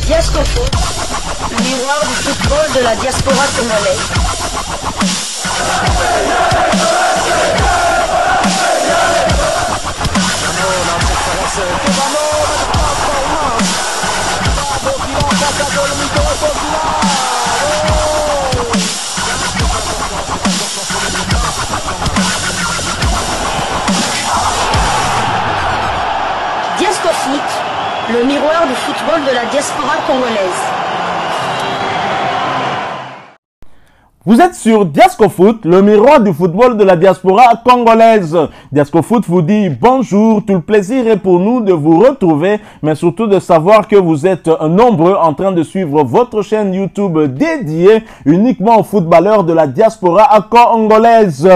Diascofoot, miroir du football de la diaspora congolaise. Diascofoot, le miroir du football de la diaspora congolaise. Vous êtes sur Diascofoot, le miroir du football de la diaspora congolaise. Diascofoot vous dit bonjour, tout le plaisir est pour nous de vous retrouver, mais surtout de savoir que vous êtes nombreux en train de suivre votre chaîne YouTube dédiée uniquement aux footballeurs de la diaspora congolaise.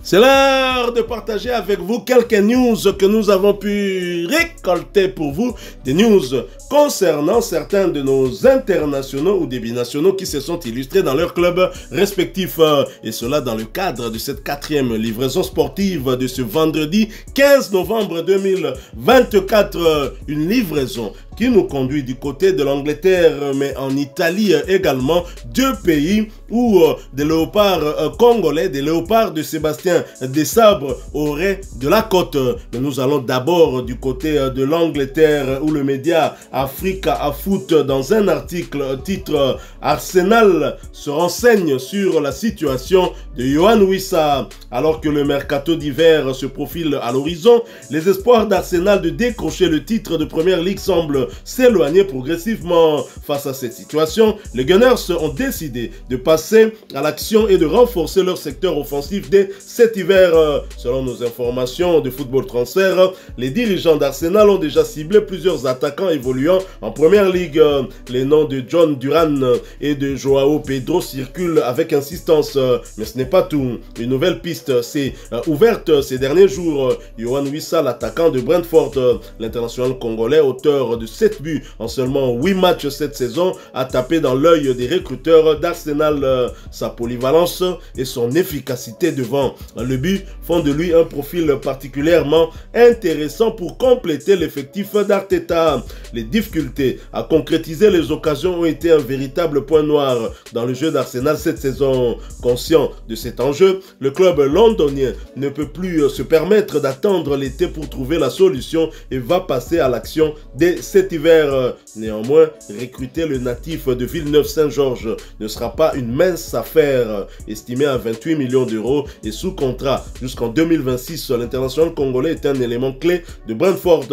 C'est l'heure de partager avec vous quelques news que nous avons pu récolter pour vous. Des news concernant certains de nos internationaux ou des binationaux qui se sont illustrés dans leurs clubs respectifs. Et cela dans le cadre de cette 4e livraison sportive de ce vendredi 15 novembre 2024. Une livraison qui nous conduit du côté de l'Angleterre, mais en Italie également, 2 pays où des léopards congolais, des léopards de Sébastien Desabre auraient de la cote. Mais nous allons d'abord du côté de l'Angleterre où le média Africa Foot, dans un article titre Arsenal se renseigne sur la situation de Yohan Wissa. Alors que le mercato d'hiver se profile à l'horizon, les espoirs d'Arsenal de décrocher le titre de Première Ligue semblent s'éloigner progressivement. Face à cette situation, les Gunners ont décidé de passer à l'action et de renforcer leur secteur offensif dès cet hiver. Selon nos informations de Football Transfert, les dirigeants d'Arsenal ont déjà ciblé plusieurs attaquants évoluant en Première Ligue. Les noms de John Duran et de Joao Pedro circulent avec insistance, mais ce n'est pas tout. Une nouvelle piste s'est ouverte ces derniers jours. Yohan Wissa, l'attaquant de Brentford, l'international congolais, auteur de 7 buts en seulement 8 matchs cette saison, a tapé dans l'œil des recruteurs d'Arsenal. Sa polyvalence et son efficacité devant le but font de lui un profil particulièrement intéressant pour compléter l'effectif d'Arteta. Les difficultés à concrétiser les occasions ont été un véritable point noir dans le jeu d'Arsenal cette saison. Conscient de cet enjeu, le club londonien ne peut plus se permettre d'attendre l'été pour trouver la solution et va passer à l'action dès cet hiver. Néanmoins, recruter le natif de Villeneuve-Saint-Georges ne sera pas une mince affaire. Estimé à 28 millions d'euros et sous contrat jusqu'en 2026, l'international congolais est un élément clé de Brentford.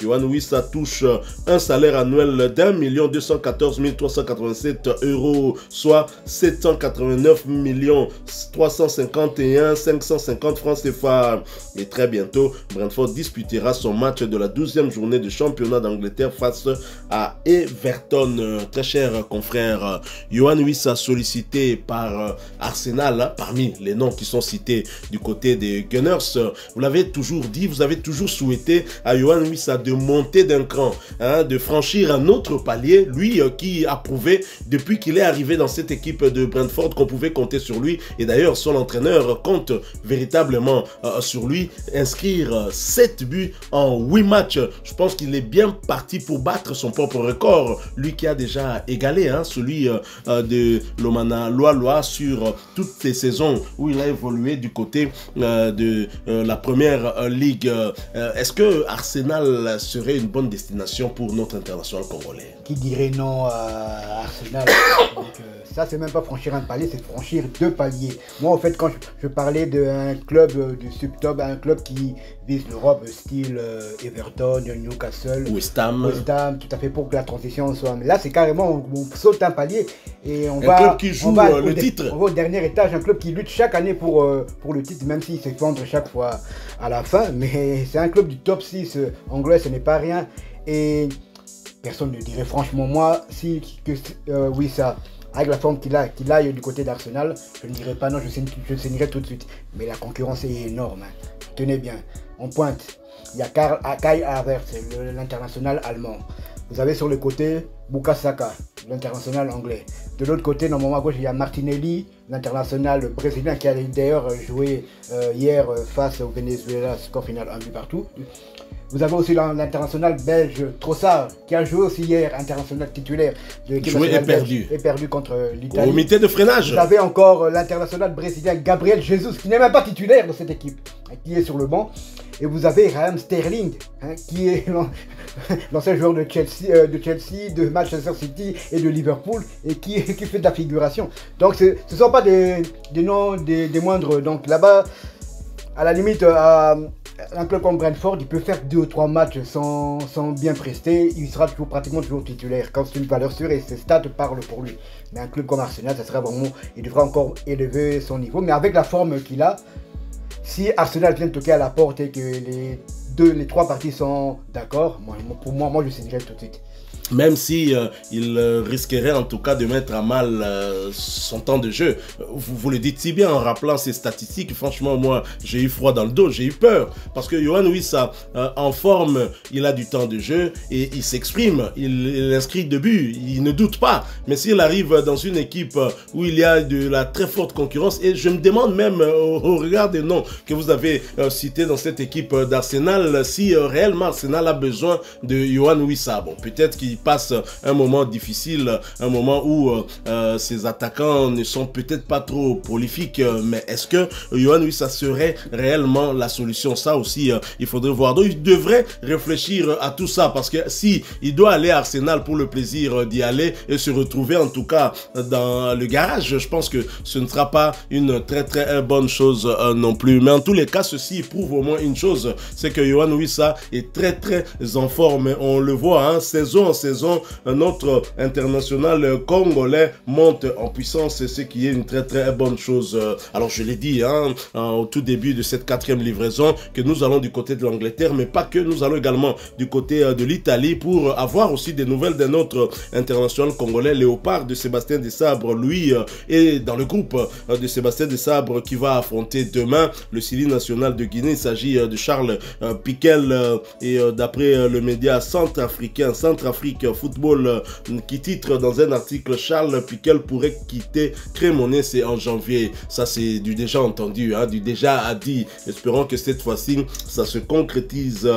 Yohan Wissa touche un salaire annuel d'1 214 387 euros, soit 789 351 550 francs CFA. Et très bientôt, Brentford disputera son match de la 12e journée de championnat d'Angleterre face à Everton. Très cher confrère, Yohan Wissa sollicité par Arsenal, parmi les noms qui sont cités du côté des Gunners. Vous l'avez toujours dit, vous avez toujours souhaité à Yohan Wissa de monter d'un cran, de franchir un autre palier, lui qui a prouvé depuis qu'il est arrivé dans cette équipe de Brentford qu'on pouvait compter sur lui. Et d'ailleurs, son entraîneur compte véritablement sur lui. Inscrire 7 buts en 8 matchs, je pense qu'il est bien parti pour battre son propre record, lui qui a déjà égalé celui de Lomana Loa sur toutes les saisons où il a évolué du côté de la Première Ligue. Est-ce que Arsenal serait une bonne destination pour notre international congolais? Qui dirait non à Arsenal? Donc, ça, c'est même pas franchir un palier, c'est franchir 2 paliers. Moi, en fait, quand je parlais d'un club du subtop, un club qui vise l'Europe, style Everton, Newcastle, West Ham, tout à fait, pour que la transition soit... Mais là, c'est carrément, on saute un palier et on un va... club qui joue le titre. On va au dernier étage, un club qui lutte chaque année pour le titre, même s'il s'effondre chaque fois à la fin. Mais c'est un club du top 6 anglais, ce n'est pas rien. Et personne ne dirait franchement, moi, oui, ça... Avec la forme qu'il a du côté d'Arsenal, je ne dirais pas non, je signerai tout de suite. Mais la concurrence est énorme. Tenez bien, on pointe. Il y a Kai Havertz, l'international allemand. Vous avez sur le côté Bukayo Saka, l'international anglais. De l'autre côté, normalement à gauche, il y a Martinelli, l'international brésilien qui a d'ailleurs joué hier face au Venezuela, score final 1 but partout. Vous avez aussi l'international belge Trossard, qui a joué aussi hier, international titulaire de l'équipe nationale belge, et perdu contre l'Italie. Comité de freinage. Vous avez encore l'international brésilien Gabriel Jesus, qui n'est même pas titulaire de cette équipe, qui est sur le banc. Et vous avez Raheem Sterling, qui est l'ancien joueur de Chelsea, de Manchester City et de Liverpool, et qui fait de la figuration. Donc ce ne sont pas des noms des moindres. Donc là-bas, à la limite, un club comme Brentford, il peut faire 2 ou 3 matchs sans bien prester. Il sera pratiquement toujours titulaire. Quand c'est une valeur sûre et ses stats parlent pour lui. Mais un club comme Arsenal, ça serait vraiment, il devrait encore élever son niveau. Mais avec la forme qu'il a, si Arsenal vient toquer à la porte et que les 3 parties sont d'accord, pour moi je signe tout de suite. Même si il risquerait en tout cas de mettre à mal son temps de jeu. Vous le dites si bien en rappelant ces statistiques. Franchement, moi, j'ai eu froid dans le dos, j'ai eu peur. Parce que Yohan Wissa, en forme, il a du temps de jeu et il s'exprime. Il inscrit 2 buts, il ne doute pas. Mais s'il arrive dans une équipe où il y a de la très forte concurrence, et je me demande même au regard des noms que vous avez cités dans cette équipe d'Arsenal, si réellement Arsenal a besoin de Yohan Wissa. Bon, peut-être qu'il passe un moment difficile, un moment où ses attaquants ne sont peut-être pas trop prolifiques, mais est-ce que Yohan Wissa serait réellement la solution? Ça aussi, il faudrait voir. Donc, il devrait réfléchir à tout ça, parce que si il doit aller à Arsenal pour le plaisir d'y aller et se retrouver en tout cas dans le garage, je pense que ce ne sera pas une très bonne chose non plus. Mais en tous les cas, ceci prouve au moins une chose, c'est que Yohan Wissa est très en forme. On le voit, hein, saison en saison, notre international congolais monte en puissance, ce qui est une très bonne chose. Alors je l'ai dit hein, au tout début de cette 4e livraison, que nous allons du côté de l'Angleterre, mais pas que, nous allons également du côté de l'Italie pour avoir aussi des nouvelles de notre international congolais Léopard de Sébastien Desabre. Lui est dans le groupe de Sébastien Desabre qui va affronter demain le Sili national de Guinée. Il s'agit de Charles Piquel et d'après le média centrafricain Centrafrique Football qui titre dans un article, Charles Piquel pourrait quitter Cremonese en janvier. Ça c'est du déjà entendu, hein, du déjà dit. Espérons que cette fois-ci ça se concrétise.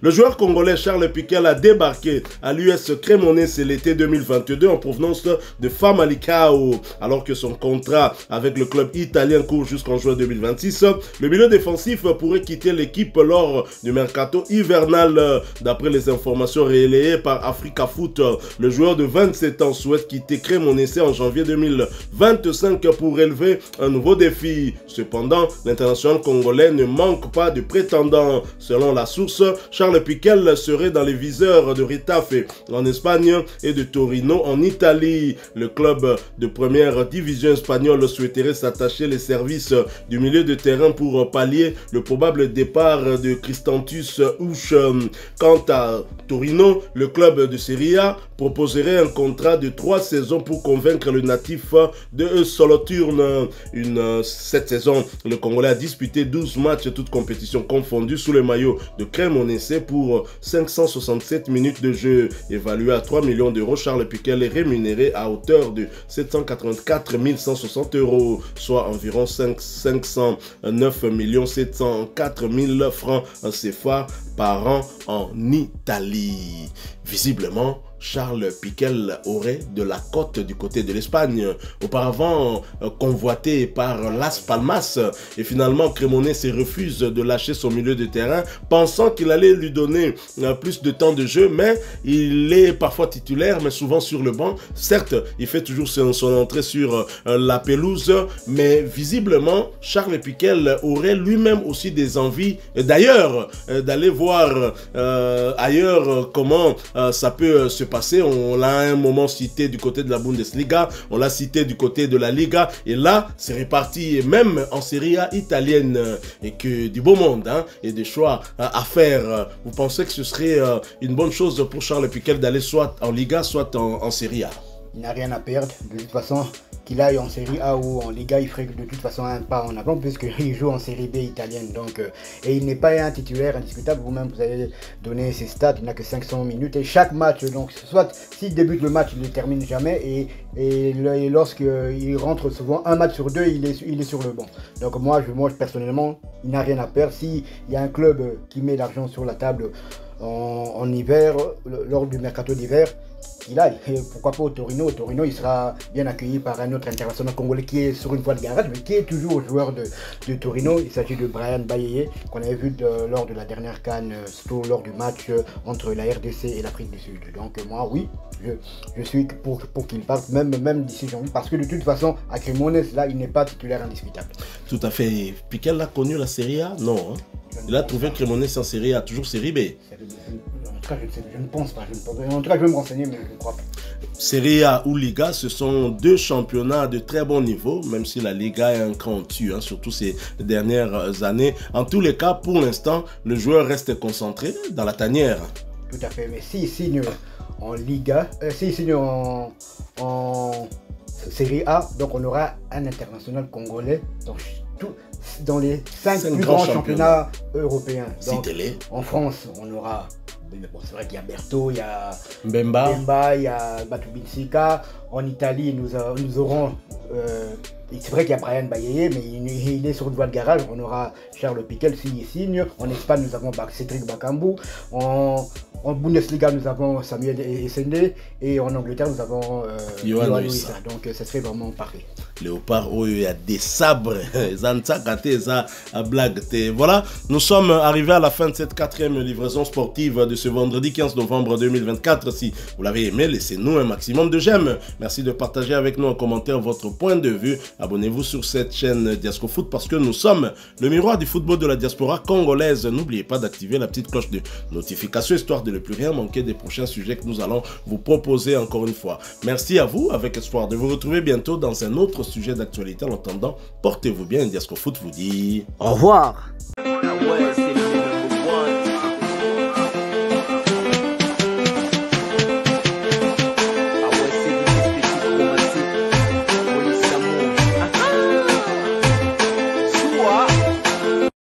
Le joueur congolais Charles Piquel a débarqué à l'US Cremonese l'été 2022 en provenance de Famalicão, alors que son contrat avec le club italien court jusqu'en juin 2026. Le milieu défensif pourrait quitter l'équipe lors du mercato hivernal, d'après les informations relayées par Africa Foot. Le joueur de 27 ans souhaite quitter Cremonese en janvier 2025 pour relever un nouveau défi. Cependant, l'international congolais ne manque pas de prétendants. Selon la source, Charles Piquel serait dans les viseurs de Retafe en Espagne et de Torino en Italie. Le club de première division espagnole souhaiterait s'attacher les services du milieu de terrain pour pallier le probable départ de Christantus Ouche. Quant à Torino, le club de Serie A proposerait un contrat de 3 saisons pour convaincre le natif de Solothurn. Cette saison, le Congolais a disputé 12 matchs, toutes compétitions confondues, sous le maillot de Cremonese pour 567 minutes de jeu. Évalué à 3 millions d'euros, Charles Piquel est rémunéré à hauteur de 784 160 euros, soit environ 509 704 000 francs CFA par an en Italie. Visiblement, Charles Piquel aurait de la cote du côté de l'Espagne, auparavant convoité par Las Palmas, et finalement Cremonese refuse de lâcher son milieu de terrain, pensant qu'il allait lui donner plus de temps de jeu, mais il est parfois titulaire, mais souvent sur le banc. Certes, il fait toujours son entrée sur la pelouse, mais visiblement, Charles Piquel aurait lui-même aussi des envies, d'ailleurs, d'aller voir ailleurs comment ça peut se passer. On l'a à un moment cité du côté de la Bundesliga, on l'a cité du côté de la Liga, et là c'est réparti même en Serie A italienne, et que du beau monde hein, et des choix à faire. Vous pensez que ce serait une bonne chose pour Charles Piquel d'aller soit en Liga, soit en Serie A? Il n'a rien à perdre. De toute façon, qu'il aille en Série A ou en Liga, il ferait de toute façon un pas en avant puisqu'il joue en Série B italienne. Donc, et il n'est pas un titulaire indiscutable. Vous-même, vous avez donné ses stats, il n'a que 500 minutes. Et chaque match, donc soit s'il débute le match, il ne le termine jamais. Et lorsqu'il rentre souvent un match sur deux, il est sur le banc. Donc moi personnellement, il n'a rien à perdre. S'il y a un club qui met l'argent sur la table en hiver, lors du mercato d'hiver, il aille. Et pourquoi pas au Torino. Au Torino, il sera bien accueilli par un autre international congolais qui est sur une voie de garage, mais qui est toujours joueur de Torino. Il s'agit de Bryan Bayeye, qu'on avait vu lors de la dernière CAN, surtout lors du match entre la RDC et l'Afrique du Sud. Donc moi, oui, je suis pour qu'il parte, même d'ici janvier, parce que de toute façon, à Cremonese, là, il n'est pas titulaire indiscutable. Tout à fait. Piquet a connu la Série A? Non. Hein? Il a trouvé Cremonese en Série A, toujours Série B. En tout cas, je ne pense pas. En tout cas, je vais me renseigner, mais je ne crois pas. Serie A ou Liga, ce sont deux championnats de très bon niveau, même si la Liga est un cran au-dessus, hein, surtout ces dernières années. En tous les cas, pour l'instant, le joueur reste concentré dans la tanière. Tout à fait, mais s'il signe en Liga, s'il signe en Série A, donc on aura un international congolais dans les 5 plus grands championnats européens. Donc, en France, on aura... Bon, c'est vrai qu'il y a Berto, il y a Mbemba, il y a Batubinsika. En Italie, nous aurons... c'est vrai qu'il y a Bryan Bayeye, mais il est sur une voie de garage. On aura Charles Piquel s'il signe. En Espagne, nous avons Cédric Bakambu. En Bundesliga, nous avons Samuel Essende. Et en Angleterre, nous avons Yohan Wissa. Donc, ça serait vraiment parfait. Léopard, il y a des sabres. Voilà, nous sommes arrivés à la fin de cette 4e livraison sportive de ce vendredi 15 novembre 2024. Si vous l'avez aimé, laissez-nous un maximum de j'aime. Merci de partager avec nous en commentaire votre point de vue. Abonnez-vous sur cette chaîne Diasco Foot parce que nous sommes le miroir du football de la diaspora congolaise. N'oubliez pas d'activer la petite cloche de notification histoire de ne plus rien manquer des prochains sujets que nous allons vous proposer encore une fois. Merci à vous, avec espoir de vous retrouver bientôt dans un autre sujet d'actualité. En attendant, portez-vous bien. Diasco Foot vous dit au revoir.